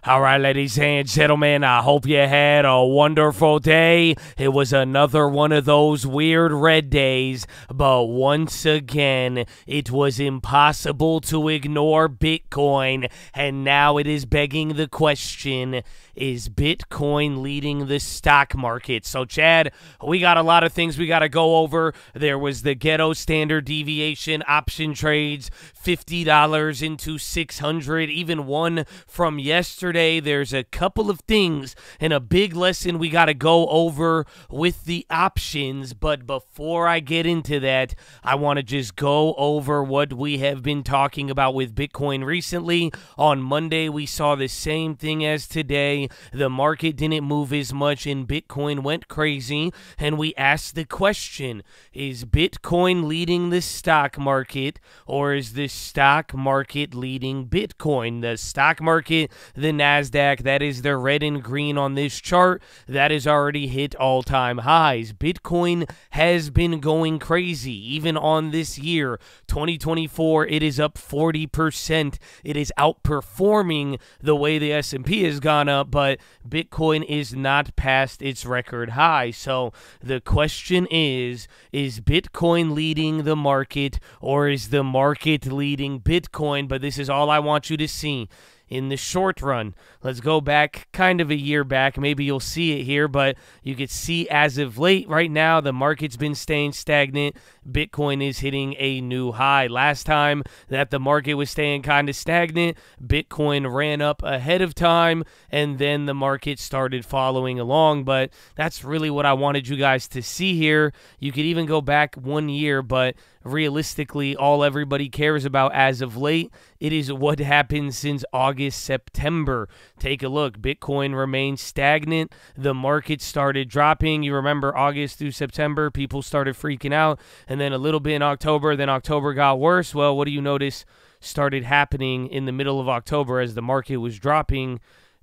All right, ladies and gentlemen, I hope you had a wonderful day. It was another one of those weird red days, but once again, it was impossible to ignore Bitcoin, and now it is begging the question, is Bitcoin leading the stock market? So, Chad, we got a lot of things we got to go over. There was the ghetto standard deviation option trades, $50 into $600, even one from yesterday. There's a couple of things and a big lesson we got to go over with the options, but before I get into that, I want to just go over what we have been talking about with Bitcoin recently. On Monday, we saw the same thing as today. The market didn't move as much and Bitcoin went crazy, and we asked the question, is Bitcoin leading the stock market, or is the stock market leading Bitcoin? The stock market, the NASDAQ, that is the red and green on this chart, that has already hit all-time highs. Bitcoin has been going crazy. Even on this year, 2024, it is up 40%. It is outperforming the way the S&P has gone up, but Bitcoin is not past its record high. So the question is Bitcoin leading the market, or is the market leading Bitcoin? But this is all I want you to see. In the short run, let's go back kind of a year back. Maybe you'll see it here, but you could see as of late right now, the market's been staying stagnant. Bitcoin is hitting a new high. Last time that the market was staying kind of stagnant, Bitcoin ran up ahead of time, and then the market started following along. But that's really what I wanted you guys to see here. You could even go back 1 year, but realistically, all everybody cares about as of late, it is what happened since August, September. Take a look. Bitcoin remained stagnant. The market started dropping. You remember August through September, people started freaking out. And then a little bit in October, then October got worse. Well, what do you notice started happening in the middle of October as the market was dropping?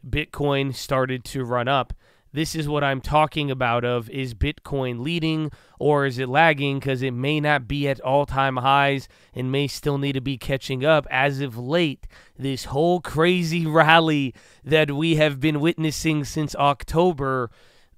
Bitcoin started to run up. This is what I'm talking about of, is Bitcoin leading or is it lagging? Because it may not be at all-time highs and may still need to be catching up. As of late, this whole crazy rally that we have been witnessing since October,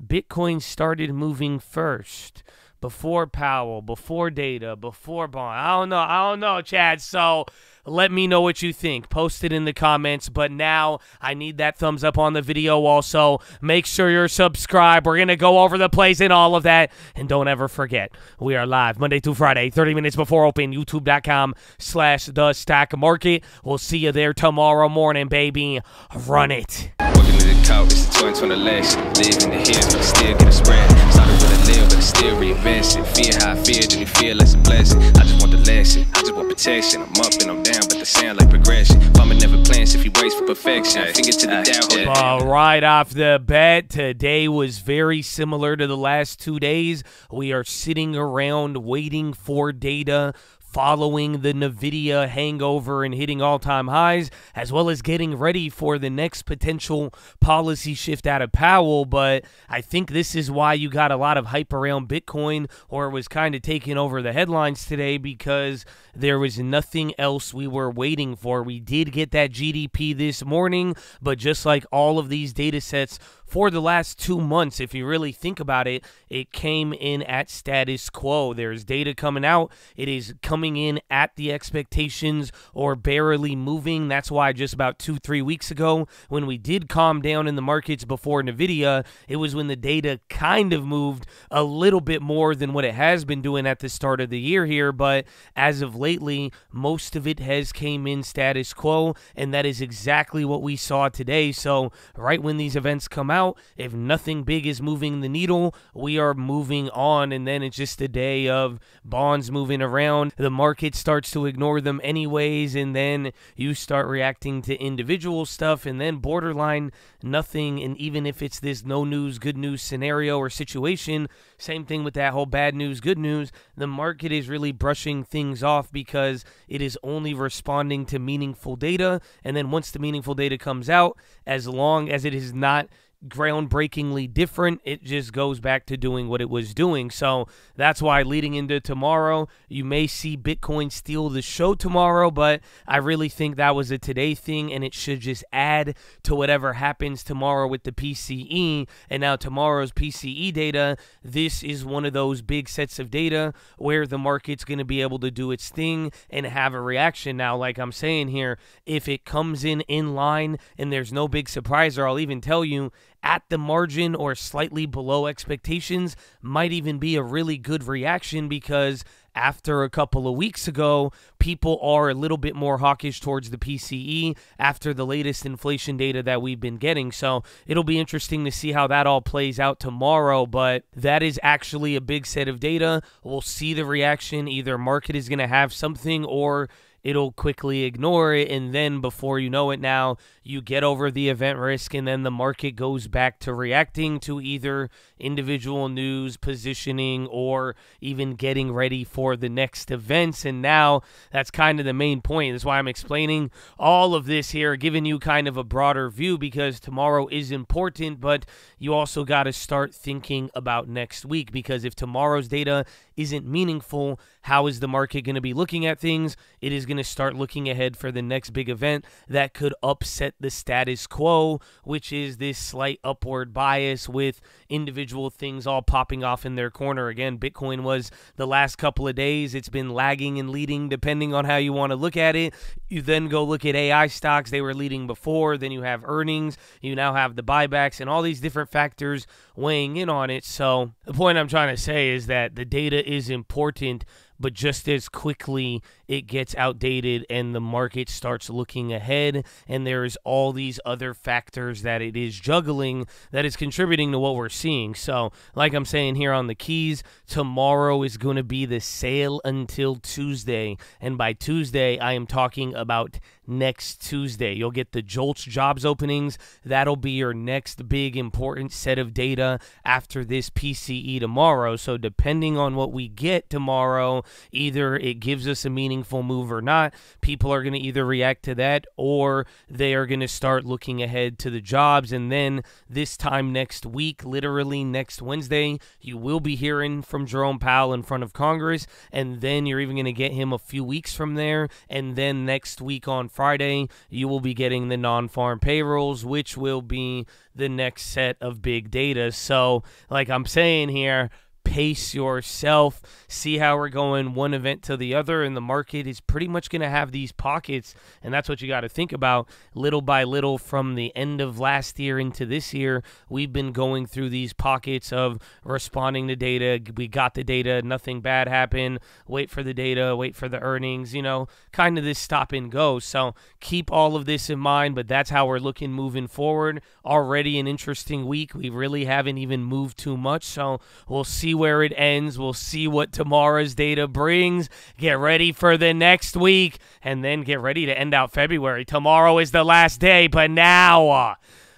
Bitcoin started moving first. Before Powell, before data, before bond. I don't know, Chad. So let me know what you think. Post it in the comments. But now I need that thumbs up on the video also. Make sure you're subscribed. We're going to go over the plays and all of that. And don't ever forget, we are live Monday through Friday, 30 minutes before open, youtube.com/thestockmarket. We'll see you there tomorrow morning, baby. Run it. Walking to the couch, it's the 2020 election. Live in the hills, but I still get a spread. Started with a live, but I still reinvest it. Feel how I feel, then it feel like a blessing. I just want the lesson, I just want protection. I'm up and I'm down, but they sound like progression. Farmer never plans if he waits for perfection. Finger to the down. Right off the bat, today was very similar to the last 2 days. We are sitting around waiting for data, following the NVIDIA hangover and hitting all-time highs, as well as getting ready for the next potential policy shift out of Powell. But I think this is why you got a lot of hype around Bitcoin, or it was kind of taking over the headlines today, because there was nothing else we were waiting for. We did get that GDP this morning, but just like all of these data sets for the last 2 months, if you really think about it, it came in at status quo. There's data coming out. It is coming in at the expectations or barely moving. That's why just about 2-3 weeks ago, when we did calm down in the markets before NVIDIA, it was when the data kind of moved a little bit more than what it has been doing at the start of the year here. But as of lately, most of it has came in status quo, and that is exactly what we saw today. So right when these events come out, if nothing big is moving the needle, we are moving on, and then it's just a day of bonds moving around. The market starts to ignore them anyways, and then you start reacting to individual stuff, and then borderline nothing. And even if it's this no news, good news scenario or situation, same thing with that whole bad news, good news, the market is really brushing things off because it is only responding to meaningful data. And then once the meaningful data comes out, as long as it is not groundbreakingly different. It just goes back to doing what it was doing. So that's why leading into tomorrow, you may see Bitcoin steal the show tomorrow, but I really think that was a today thing, and it should just add to whatever happens tomorrow with the PCE. And now tomorrow's PCE data, this is one of those big sets of data where the market's going to be able to do its thing and have a reaction. Now, like I'm saying here, if it comes in line and there's no big surprise, or I'll even tell you, at the margin or slightly below expectations, might even be a really good reaction, because after a couple of weeks ago, people are a little bit more hawkish towards the PCE after the latest inflation data that we've been getting. So it'll be interesting to see how that all plays out tomorrow, but that is actually a big set of data. We'll see the reaction. Either market is going to have something, or it'll quickly ignore it, and then before you know it now, you get over the event risk, and then the market goes back to reacting to either individual news, positioning, or even getting ready for the next events. And now that's kind of the main point. That's why I'm explaining all of this here, giving you kind of a broader view, because tomorrow is important, but you also got to start thinking about next week, because if tomorrow's data isn't meaningful, how is the market going to be looking at things? It is going to start looking ahead for the next big event that could upset the status quo, which is this slight upward bias with individual things all popping off in their corner. Again, Bitcoin was the last couple of days. It's been lagging and leading depending on how you want to look at it. You then go look at AI stocks. They were leading before. Then you have earnings. You now have the buybacks and all these different factors weighing in on it. So the point I'm trying to say is that the data is important, but just as quickly it gets outdated and the market starts looking ahead, and there's all these other factors that it is juggling that is contributing to what we're seeing. So like I'm saying here on the keys, tomorrow is going to be the sale until Tuesday, and by Tuesday I am talking about next Tuesday. You'll get the JOLTS jobs openings. That'll be your next big important set of data after this PCE tomorrow. So depending on what we get tomorrow, either it gives us a meaningful move or not. People are going to either react to that, or they are going to start looking ahead to the jobs. And then this time next week, literally next Wednesday, you will be hearing from Jerome Powell in front of Congress, and then you're even going to get him a few weeks from there. And then next week on Friday, you will be getting the non-farm payrolls, which will be the next set of big data. So like I'm saying here, pace yourself, see how we're going one event to the other, and the market is pretty much going to have these pockets, and that's what you got to think about. Little by little, from the end of last year into this year, we've been going through these pockets of responding to data. We got the data, nothing bad happened, wait for the data, wait for the earnings, you know, kind of this stop and go. So keep all of this in mind, but that's how we're looking moving forward. Already an interesting week. We really haven't even moved too much, so we'll see where it ends. We'll see what tomorrow's data brings. Get ready for the next week, and then get ready to end out February. Tomorrow is the last day, but now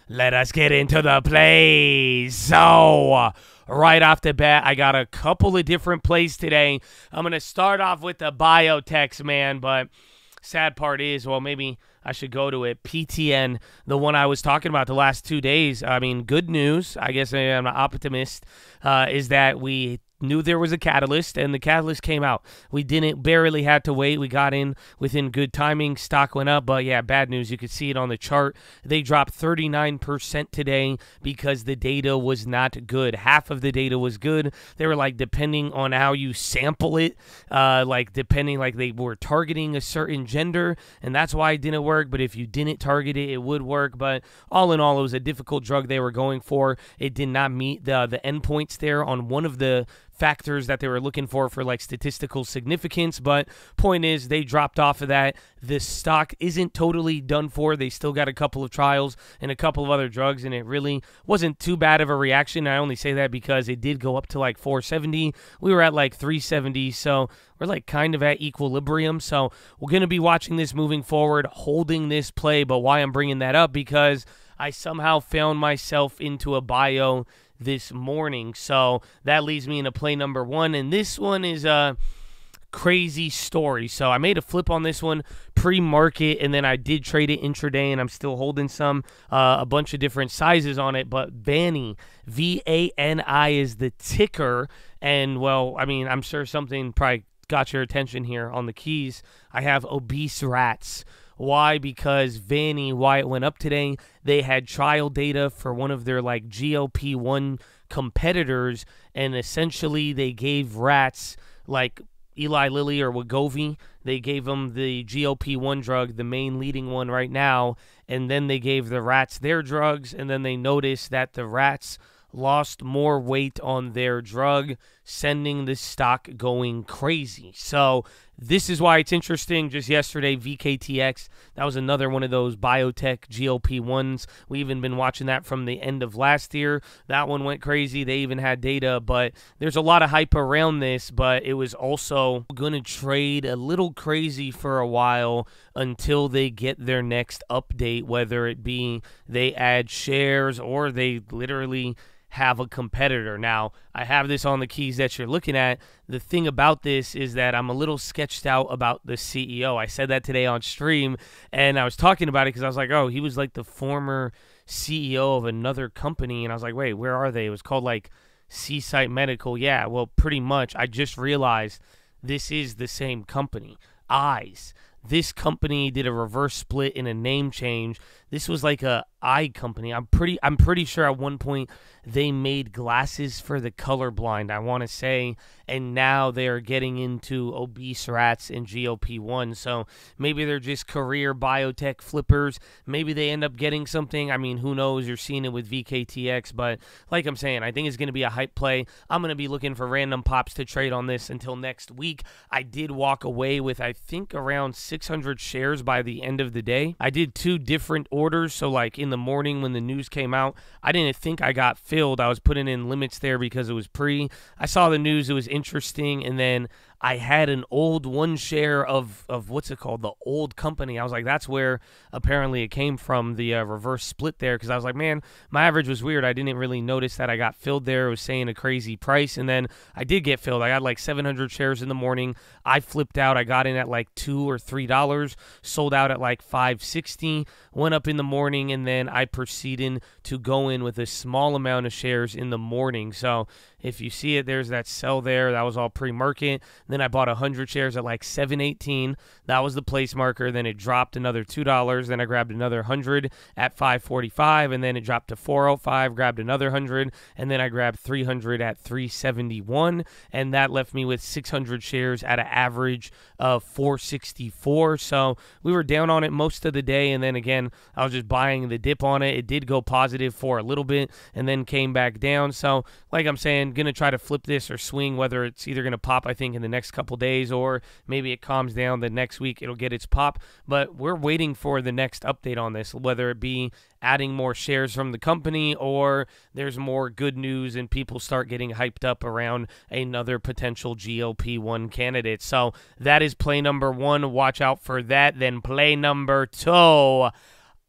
let us get into the plays. So right off the bat, I got a couple of different plays today. I'm going to start off with the biotechs, man, but sad part is, well, maybe I should go to it. PTN, the one I was talking about the last 2 days. I mean, good news, I guess I'm an optimist, is that we knew there was a catalyst, and the catalyst came out. We barely had to wait. We got in within good timing. Stock went up, but yeah, bad news. You could see it on the chart. They dropped 39% today because the data was not good. Half of the data was good. They were like, depending on how you sample it, depending, like they were targeting a certain gender, and that's why it didn't work. But if you didn't target it, it would work. But all in all, it was a difficult drug they were going for. It did not meet the endpoints there on one of the factors that they were looking for like statistical significance. But point is, they dropped off of that. This stock isn't totally done for. They still got a couple of trials and a couple of other drugs, and it really wasn't too bad of a reaction. I only say that because it did go up to like 470. We were at like 370, so we're like kind of at equilibrium. So we're going to be watching this moving forward, holding this play. But why I'm bringing that up, because I somehow found myself into a bio this morning. So that leads me into play number one, and this one is crazy story. So I made a flip on this one pre-market, and then I did trade it intraday, and I'm still holding some, a bunch of different sizes on it. But VANI, VANI is the ticker, and well, I mean, I'm sure something probably got your attention here on the keys. I have obese rats. Why? Because VANI, why it went up today, they had trial data for one of their like GLP-1 competitors, and essentially they gave rats like Eli Lilly or Wegovy, they gave them the GLP-1 drug, the main leading one right now, and then they gave the rats their drugs, and then they noticed that the rats lost more weight on their drug, sending the stock going crazy. So this is why it's interesting. Just yesterday, VKTX, that was another one of those biotech GLP-1s. We even been watching that from the end of last year. That one went crazy. They even had data, but there's a lot of hype around this, but it was also going to trade a little crazy for a while until they get their next update, whether it be they add shares or they literally have a competitor. Now, I have this on the keys that you're looking at. The thing about this is that I'm a little sketched out about the CEO. I said that today on stream, and I was talking about it because I was like, oh, he was like the former CEO of another company, and I was like, wait, where are they? It was called like Seaside Medical. Yeah, well, pretty much. I just realized this is the same company. Eyes. This company did a reverse split in a name change. This was like a eye company. I'm pretty sure at one point they made glasses for the colorblind, I want to say, and now they're getting into obese rats and GLP-1. So maybe they're just career biotech flippers. Maybe they end up getting something. I mean, who knows? You're seeing it with VKTX, but like I'm saying, I think it's going to be a hype play. I'm going to be looking for random pops to trade on this until next week. I did walk away with, I think, around 600 shares by the end of the day. I did 2 different orders. So like in the morning when the news came out, I didn't think I got filled. I was putting in limits there because it was pre. I saw the news. It was interesting. And then I had an old one share of what's it called? The old company. I was like, that's where apparently it came from, the reverse split there. Because I was like, man, my average was weird. I didn't really notice that I got filled there. It was saying a crazy price. And then I did get filled. I got like 700 shares in the morning. I flipped out. I got in at like $2 or $3, sold out at like $5.60, went up in the morning, and then I proceeded to go in with a small amount of shares in the morning. So if you see it, there's that sell there. That was all pre-market. Then I bought 100 shares at like $7.18. That was the place marker. Then it dropped another $2. Then I grabbed another 100 at $5.45, and then it dropped to $4.05. Grabbed another 100, and then I grabbed 300 at $3.71, and that left me with 600 shares at an average of $4.64. So we were down on it most of the day, and then again, I was just buying the dip on it. It did go positive for a little bit, and then came back down. So like I'm saying, going to try to flip this or swing, whether it's either going to pop, I think, in the next couple days, or maybe it calms down the next week, it'll get its pop. But we're waiting for the next update on this, whether it be adding more shares from the company or there's more good news and people start getting hyped up around another potential GLP-1 candidate. So that is play number 1. Watch out for that. Then play number 2,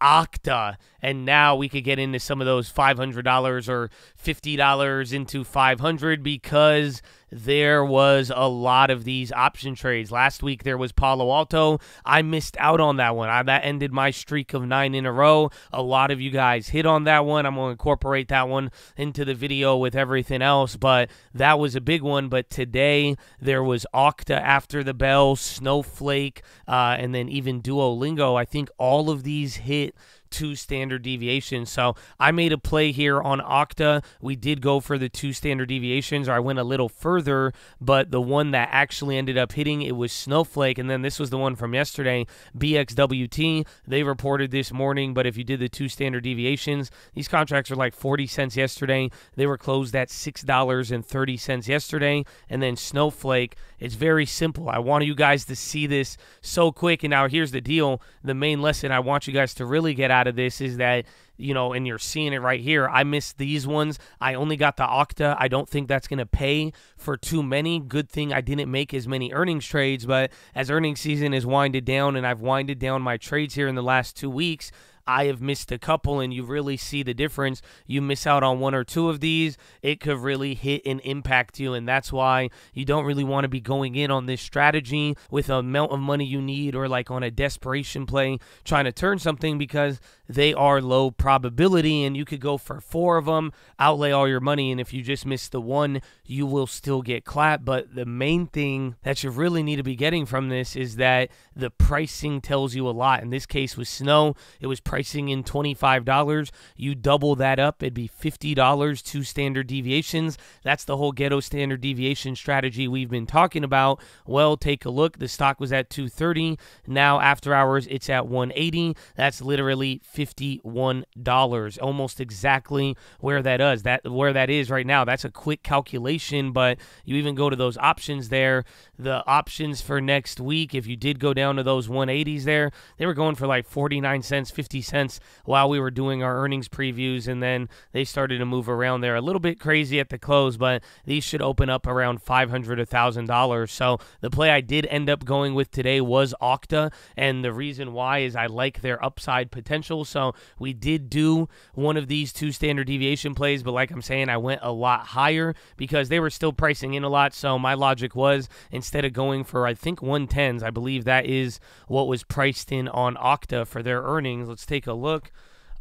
Okta. And now we could get into some of those $500 or $50 into 500 because there was a lot of these option trades. Last week there was Palo Alto. I missed out on that one. That ended my streak of 9 in a row. A lot of you guys hit on that one. I'm going to incorporate that one into the video with everything else, but that was a big one. But today there was Okta after the bell, Snowflake, and then even Duolingo. I think all of these hit 2 standard deviations. So I made a play here on Okta. We did go for the 2 standard deviations, or I went a little further, but the one that actually ended up hitting, it was Snowflake. And then this was the one from yesterday, BXWT. They reported this morning, but if you did the 2 standard deviations, these contracts are like 40 cents yesterday. They were closed at $6.30 yesterday. And then Snowflake, it's very simple. I want you guys to see this so quick. And now here's the deal. The main lesson I want you guys to really get out of this is that, you know, and you're seeing it right here, I missed these ones. I only got the Okta. I don't think that's going to pay for too many. Good thing I didn't make as many earnings trades, but as earnings season is winded down and I've winded down my trades here in the last 2 weeks, I have missed a couple, and you really see the difference. You miss out on one or two of these, it could really hit and impact you, and that's why you don't really want to be going in on this strategy with a amount of money you need, or like on a desperation play trying to turn something, because they are low probability, and you could go for 4 of them, outlay all your money, and if you just miss the one, you will still get clapped. But the main thing that you really need to be getting from this is that the pricing tells you a lot. In this case with Snow, it was pricing in $25. You double that up, it'd be $50, 2 standard deviations. That's the whole ghetto standard deviation strategy we've been talking about. Well, take a look. The stock was at 230. Now after hours, it's at 180. That's literally $51, almost exactly where that is right now. That's a quick calculation, but you even go to those options there. The options for next week, if you did go down to those 180s there, they were going for like 49 cents, 50 cents while we were doing our earnings previews, and then they started to move around there a little bit crazy at the close, but these should open up around $500, $1,000. So the play I did end up going with today was Okta, and the reason why is I like their upside potential. So we did do one of these 2 standard deviation plays, but like I'm saying, I went a lot higher because they were still pricing in a lot. So my logic was, instead of going for, I think, 110s, I believe that is what was priced in on Okta for their earnings. Let's take a look.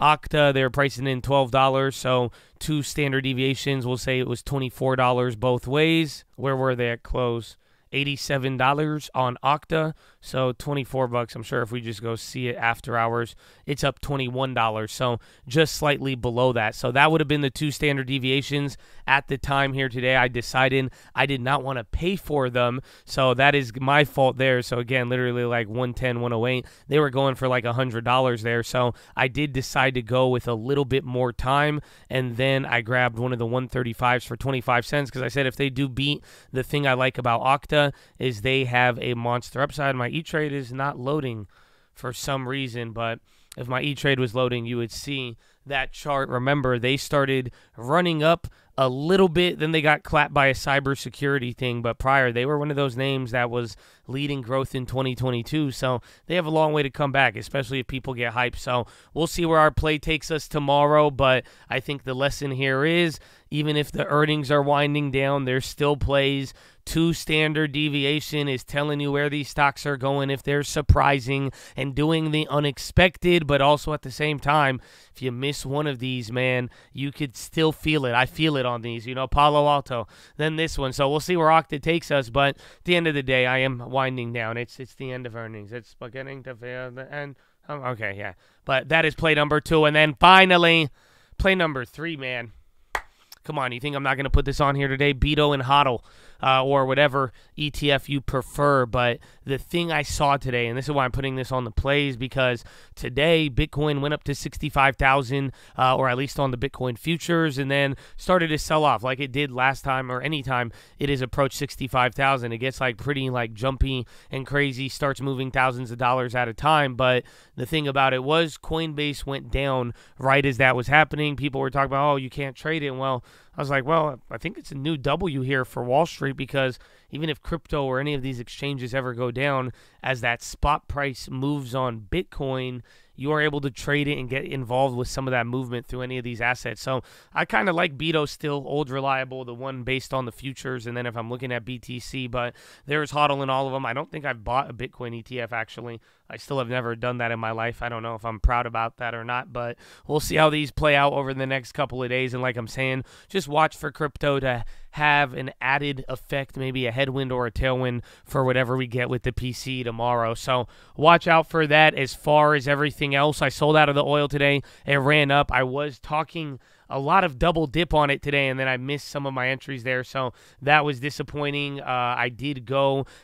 Okta, they're pricing in $12, so 2 standard deviations, we'll say it was $24 both ways. Where were they at close? $87 on Okta, so $24. I'm sure if we just go see it after hours, it's up $21, so just slightly below that. So that would have been the 2 standard deviations. At the time here today, I decided I did not want to pay for them, so that is my fault there. So again, literally like 110, 108, they were going for like $100 there, so I did decide to go with a little bit more time, and then I grabbed one of the 135s for 25 cents, because I said if they do beat, the thing I like about Okta is they have a monster upside. My E-Trade is not loading for some reason, but if my E-Trade was loading, you would see that chart. Remember, they started running up a little bit, then they got clapped by a cybersecurity thing, but prior, they were one of those names that was leading growth in 2022, so they have a long way to come back, especially if people get hyped. So we'll see where our play takes us tomorrow, but I think the lesson here is, even if the earnings are winding down, there's still plays. 2 standard deviation is telling you where these stocks are going if they're surprising and doing the unexpected, but also at the same time, if you miss one of these, man, you could still feel it. I feel it on these, Palo Alto, then this one. So we'll see where Okta takes us, but at the end of the day, I am winding down. It's the end of earnings. It's beginning to feel the end. Okay, yeah. But that is play number 2, and then finally, play number 3, man. Come on, you think I'm not going to put this on here today? Beto and HODL, or whatever ETF you prefer. But the thing I saw today, and this is why I'm putting this on the plays, because today Bitcoin went up to 65,000, or at least on the Bitcoin futures, and then started to sell off like it did last time, or any time it is approached 65,000. It gets like pretty like jumpy and crazy, starts moving thousands of dollars at a time. But the thing about it was Coinbase went down right as that was happening. People were talking about, oh, you can't trade it. Well, I was like, well, I think it's a new W here for Wall Street, because even if crypto or any of these exchanges ever go down, as that spot price moves on Bitcoin, you are able to trade it and get involved with some of that movement through any of these assets. So I kind of like Beto still, old reliable, the one based on the futures, and then if I'm looking at BTC, but there's HODL in all of them. I don't think I've bought a Bitcoin ETF, actually. I still have never done that in my life. I don't know if I'm proud about that or not, but we'll see how these play out over the next couple of days. And like I'm saying, just watch for crypto to have an added effect, maybe a headwind or a tailwind for whatever we get with the PC tomorrow. So watch out for that. As far as everything else, I sold out of the oil today. It ran up. I was talking a lot of double dip on it today, and then I missed some of my entries there, so that was disappointing. I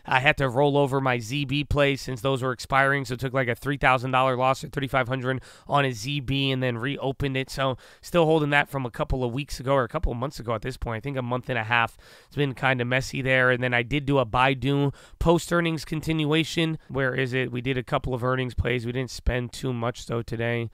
had to roll over my ZB plays since those were expiring, so it took like a $3,000 loss or $3,500 on a ZB, and then reopened it. So still holding that from a couple of weeks ago, or a couple of months ago at this point. I think a month and a half. It's been kind of messy there. And then I did do a Baidu post-earnings continuation. Where is it? We did a couple of earnings plays. We didn't spend too much though today.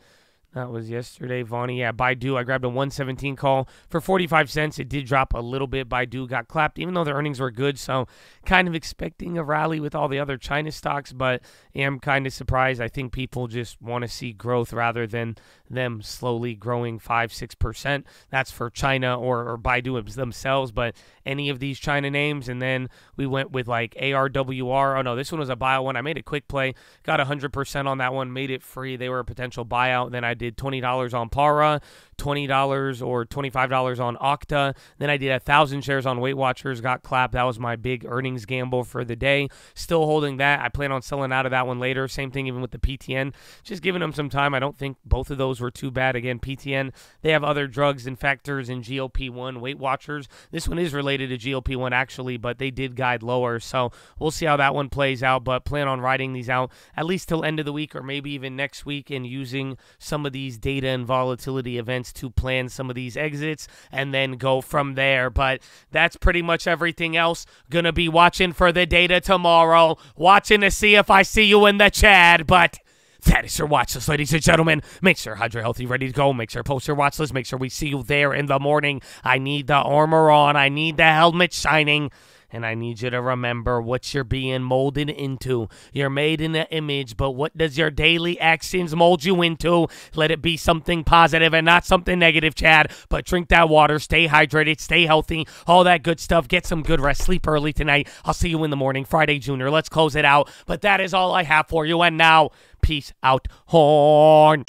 That was yesterday. VANI, yeah, Baidu. I grabbed a 117 call for 45 cents. It did drop a little bit. Baidu got clapped, even though their earnings were good. So kind of expecting a rally with all the other China stocks, but am kind of surprised. I think people just want to see growth rather than them slowly growing 5-6%. That's for China or Baidu themselves, but any of these China names. And then we went with like ARWR. Oh, no, this one was a buyout one. I made a quick play, got 100% on that one, made it free. They were a potential buyout. Then I did $20 on Para, $20 or $25 on Okta. Then I did 1,000 shares on Weight Watchers, got clapped. That was my big earnings gamble for the day. Still holding that. I plan on selling out of that one later. Same thing even with the PTN. Just giving them some time. I don't think both of those were too bad. Again, PTN, they have other drugs and factors in GLP-1. Weight Watchers, this one is related to GLP-1 actually, but they did guide lower. So we'll see how that one plays out, but plan on writing these out at least till end of the week or maybe even next week and using some of these data and volatility events to plan some of these exits and then go from there. But that's pretty much everything else. Gonna be watching for the data tomorrow, watching to see if I see you in the chat. But that is your watch list, ladies and gentlemen. Make sure hydrate healthy, ready to go. Make sure post your watch list. Make sure we see you there in the morning. I need the armor on. I need the helmet shining. And I need you to remember what you're being molded into. You're made in an image, but what does your daily actions mold you into? Let it be something positive and not something negative, Chad. But drink that water, stay hydrated, stay healthy, all that good stuff. Get some good rest, sleep early tonight. I'll see you in the morning, Friday, Junior. Let's close it out. But that is all I have for you. And now, peace out, horn.